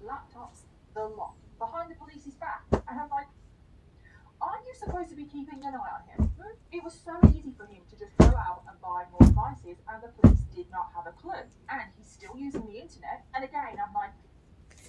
laptops, the lot, behind the police's back. And I'm like, aren't you supposed to be keeping an eye on him? It was so easy for him to just go out and buy more devices, and the police did not have a clue. And he's still using the internet. And again, I'm like,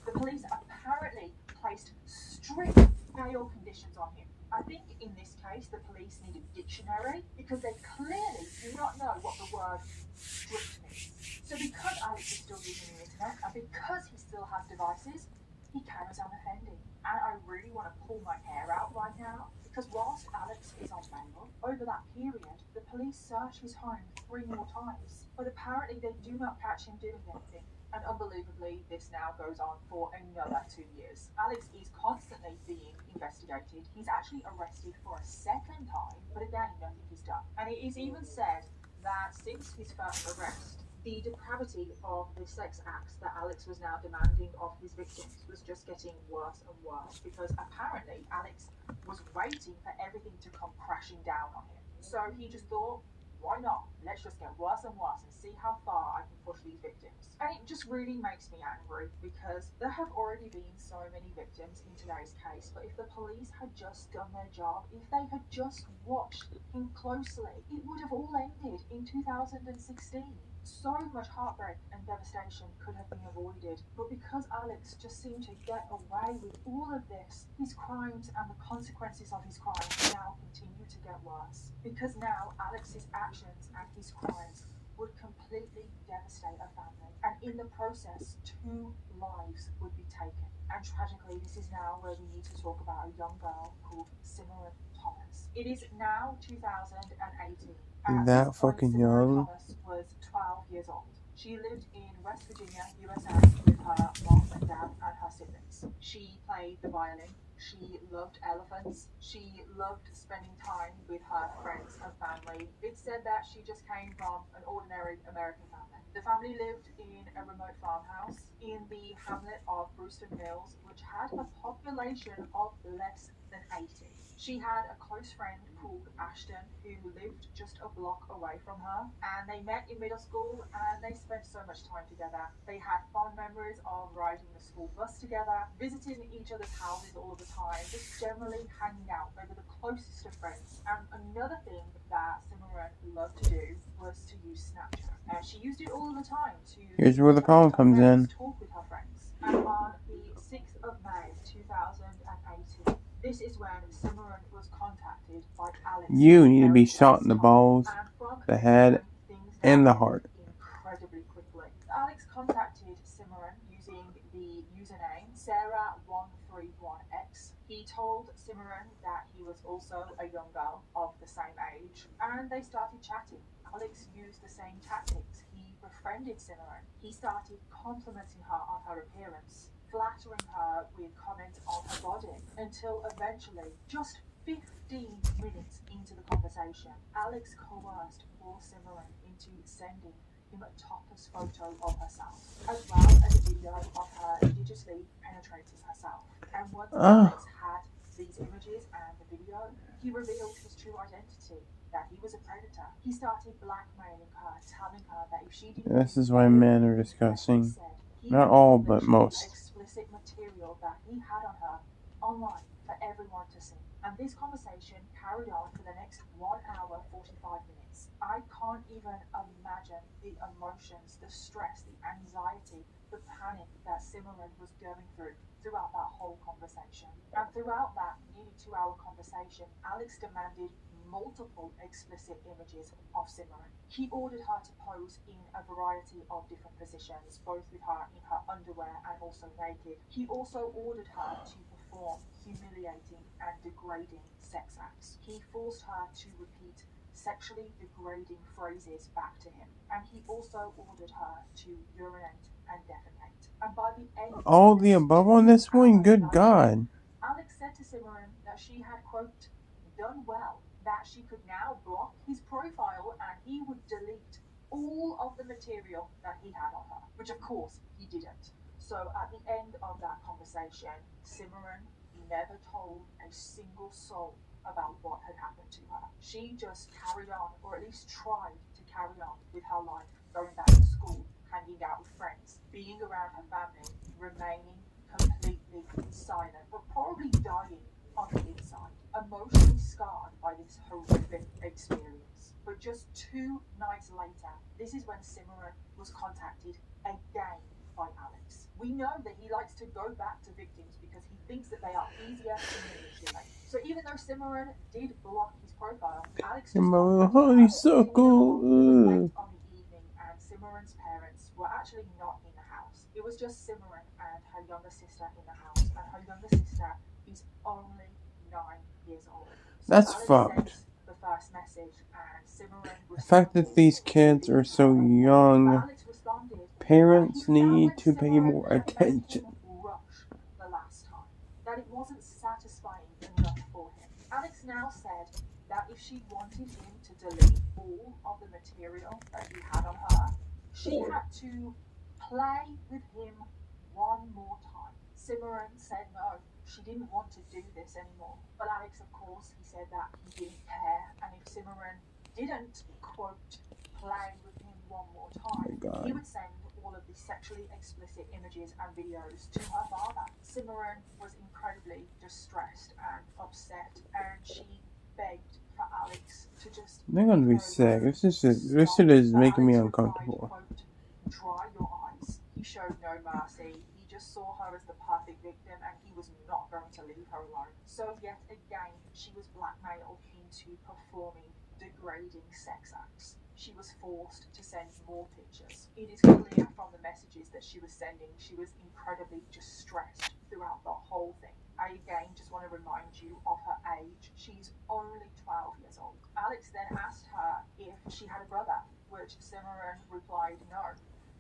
the police apparently placed strict bail conditions on him. I think in this case, the police need a dictionary because they clearly do not know what the word strict means. So because Alex is still using the internet and because he still has devices, he carries on offending. And I really want to pull my hair out right now because whilst Alex is on bail, over that period, the police search his home 3 more times. But apparently they do not catch him doing anything. And unbelievably, this now goes on for another 2 years. Alex is constantly being investigated. He's actually arrested for a second time, but again, nothing is done. And it is even said that since his first arrest, the depravity of the sex acts that Alex was now demanding of his victims was just getting worse and worse because apparently Alex was waiting for everything to come crashing down on him. So he just thought, why not? Let's just get worse and worse and see how far I can push these victims. And it just really makes me angry because there have already been so many victims in today's case, but if the police had just done their job, if they had just watched him closely, it would have all ended in 2016. So much heartbreak and devastation could have been avoided, but because Alex just seemed to get away with all of this, his crimes and the consequences of his crimes now continue to get worse. Because now Alex's actions and his crimes would completely devastate a family, and in the process, 2 lives would be taken. And tragically, this is now where we need to talk about a young girl called Simran Thomas. It is now 2018. That fucking young. Thomas was 12 years old. She lived in West Virginia, USA, with her mom and dad and her siblings. She played the violin. She loved elephants. She loved spending time with her friends and family. It's said that she just came from an ordinary American family. The family lived in a remote farmhouse in the hamlet of Brewster Mills, which had a population of less than 80. She had a close friend called Ashton who lived just a block away from her, and they met in middle school and they spent so much time together. They had fond memories of riding the school bus together, visiting each other's houses all of the time, just generally hanging out. They were the closest of friends. And another thing that Simran loved to do was to use Snapchat. And she used it all of the time to Here's where the problem comes in. talk with her friends. And on the 6th of May 2018, this is when Simran was contacted by Alex. You need to be shot in the balls, the head, and the heart. Incredibly quickly. Alex contacted Simran using the username Sarah131X. He told Simran that he was also a young girl of the same age, and they started chatting. Alex used the same tactics. He befriended Simran. He started complimenting her on her appearance, flattering her with comments on her body, until eventually, just 15 minutes into the conversation, Alex coerced poor Simran into sending him a topless photo of herself, as well as a video of her digitally penetrating herself. And once Alex had these images and the video, he revealed his true identity, that he was a predator. He started blackmailing her, telling her that if she didn't... This is why men are disgusting. Not all, but most. Explicit material that he had on her online for everyone to see. And this conversation carried on for the next 1 hour, 45 minutes. I can't even imagine the emotions, the stress, the anxiety, the panic that Simran was going through throughout that whole conversation. And throughout that nearly 2-hour conversation, Alex demanded multiple explicit images of Simran. He ordered her to pose in a variety of different positions, both with her in her underwear and also naked. He also ordered her to perform humiliating and degrading sex acts. He forced her to repeat sexually degrading phrases back to him, and he also ordered her to urinate and defecate. And by the end, all the above on this one, good God. Alex said to Simran that she had, quote, done well, that she could now block his profile and he would delete all of the material that he had on her, which of course he didn't. So at the end of that conversation, Simran never told a single soul about what had happened to her. She just carried on, or at least tried to carry on with her life, going back to school, hanging out with friends, being around her family, remaining silent, but probably dying on the inside, emotionally scarred by this horrific experience. But just 2 nights later, this is when Cimarron was contacted again by Alex. We know that he likes to go back to victims because he thinks that they are easier to manipulate. So even though Cimarron did block his profile, Alex just honeysuckle. on the evening, and Cimarron's parents were actually not in the house. It was just Cimarron and her younger sister in the house, and her younger sister is only 9 years old. So That's Alex fucked. sent the first message, and Cimarron The fact that these kids are so young, parents need to pay more attention. The last time, that it wasn't satisfying enough for him. Alex now said that if she wanted him to delete all of the material that he had on her, she had to play with him one more time. Cimarron said no, she didn't want to do this anymore. But Alex, of course, he said that he didn't care, and if Cimarron didn't, quote, play with him one more time, he would send all of the sexually explicit images and videos to her father. Cimarron was incredibly distressed and upset, and she begged for Alex to just... They're gonna be sick. This shit is making me uncomfortable. Quote, dry your eyes. He showed no mercy. He just saw her as the perfect victim, and he was not going to leave her alone. So yet again, she was blackmailed into performing degrading sex acts. She was forced to send more pictures. It is clear from the messages that she was sending, she was incredibly distressed throughout the whole thing. I again just want to remind you of her age. She's only 12 years old. Alex then asked her if she had a brother, which Cimarron replied no.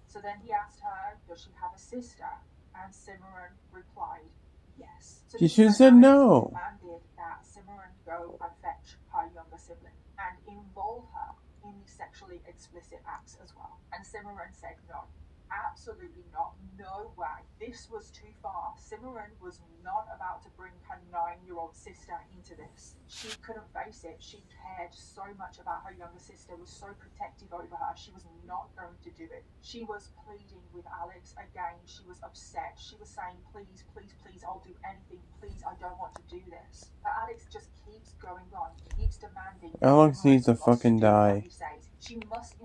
So then he asked her, does she have a sister? And Cimarron replied yes. So she should have said no. Demanded that Cimarron go and fetch her younger sibling and involve her in the sexually explicit acts as well. And Cimarron said no. Absolutely not. No way. This was too far. Cimarron was not about to bring her 9-year-old sister into this. She couldn't face it. She cared so much about her younger sister, was so protective over her. She was not going to do it. She was pleading with Alex again. She was upset. She was saying, please, please, please, I'll do anything. Please, I don't want to do this. But Alex just keeps going on, keeps demanding. Alex needs to fucking die.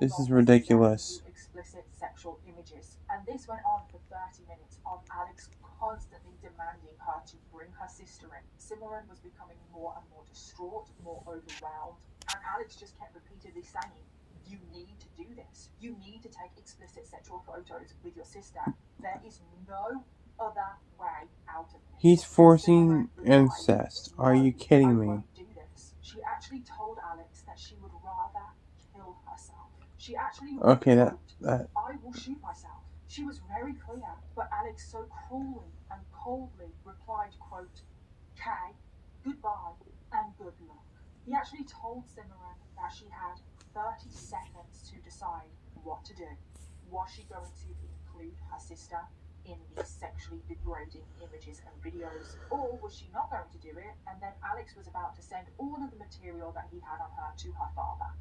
This is ridiculous. Explicit sexual images. And this went on for 30 minutes of Alex constantly demanding her to bring her sister in. Cimarron was becoming more and more distraught, more overwhelmed, and Alex just kept repeatedly saying, you need to do this. You need to take explicit sexual photos with your sister. There is no other way out of this. He's forcing incest. Are you kidding me? Do this. She actually told Alex that she would rather kill herself. She actually okay, that I will shoot myself. She was very clear, but Alex so cruelly and coldly replied, quote, Kay, goodbye and good luck. He actually told Cimarron that she had 30 seconds to decide what to do. Was she going to include her sister in the sexually degrading images and videos, or was she not going to do it? And then Alex was about to send all of the material that he had on her to her father.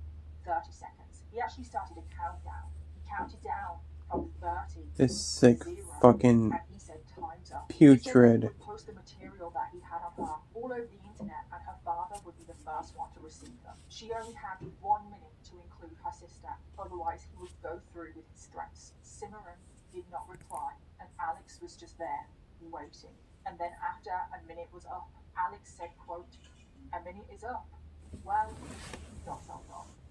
30 seconds. He actually started a countdown. He counted down from 30 this to sick 0, fucking and he said, time's up. putrid. He would post the material that he had on her all over the internet, and her father would be the first one to receive them. She only had 1 minute to include her sister, otherwise he would go through with his threats. Cimarron did not reply, and Alex was just there, waiting. And then after a minute was up, Alex said, quote, a minute is up. Well, ...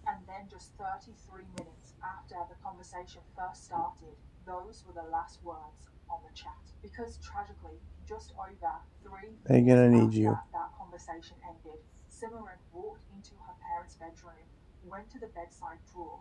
And then just 33 minutes after the conversation first started, those were the last words on the chat. Because tragically, just over 3 minutes after that conversation ended, Cimarron walked into her parents' bedroom, went to the bedside drawer,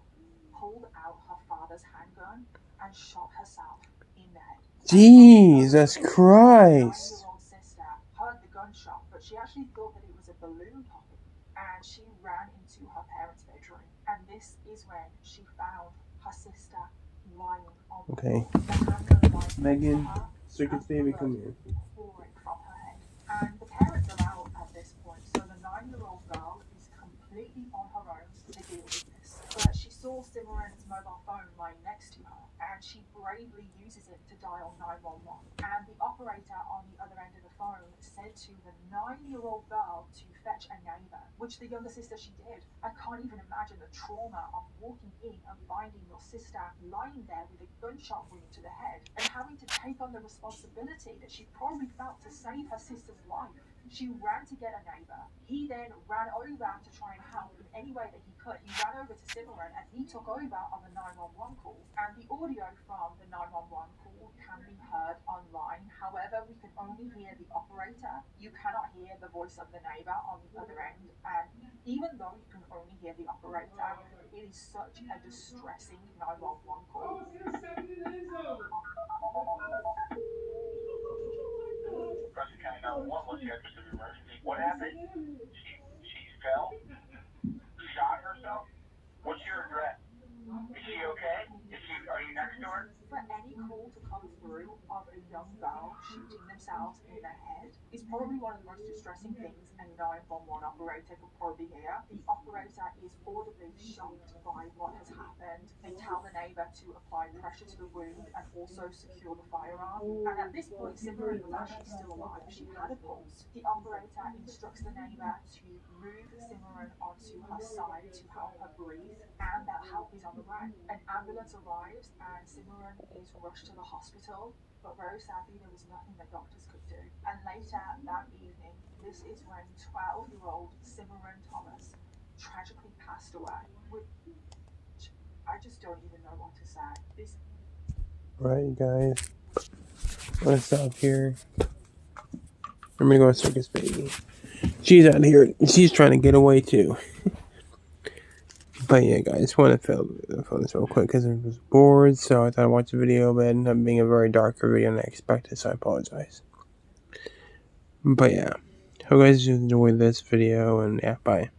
pulled out her father's handgun, and shot herself in the head. Jesus Christ! My 9-year-old sister heard the gunshot, but she actually thought that it was a balloon popping, and she ran into her parents' bedroom. And this is when she found her sister lying on the floor. Megan, circus baby, come here. Pouring from her head. And the parents are out at this point, so the 9-year-old girl is completely on her own to deal with this. But she saw Cimarron's mobile phone lying next to her, and she bravely uses it to dial 911. And the operator on the other end of the phone phone said to the 9-year-old girl to fetch a neighbor, which the younger sister she did. I can't even imagine the trauma of walking in and finding your sister lying there with a gunshot wound to the head and having to take on the responsibility that she probably felt to save her sister's life. She ran to get a neighbor. He then ran over to try and help in any way that he could. He ran over to Simran and he took over on the 911 call. And the audio from the 911 call can be heard online. However, we can only hear the operator. You cannot hear the voice of the neighbor on the other end. And even though you can only hear the operator, it is such a distressing 911 call. Preston County 911, what's the address of your emergency? What happened? She fell? Shot herself? What's your address? Is she okay? Are you next to her? For any call to come through of a young girl shooting themselves in the head is probably one of the most distressing things a 911 operator could probably hear. The operator is audibly shocked by what has happened. They tell the neighbor to apply pressure to the wound and also secure the firearm. And at this point, Simran was actually still alive. She had a pulse. The operator instructs the neighbor to move Simran onto her side to help her breathe, and that help is on the way. An ambulance arrives and Simran is rushed to the hospital, but very sadly there was nothing that doctors could do. And later that evening, this is when 12-year-old Simran Thomas tragically passed away, which I just don't even know what to say. Right, guys. Let's stop here. I'm gonna go circus baby. She's out here. She's trying to get away too. But yeah, guys, just want to film this real quick because I was bored, so I thought I'd watch the video, but it ended up being a very darker video than I expected, so I apologize. But yeah, hope you guys enjoyed this video, and yeah, bye.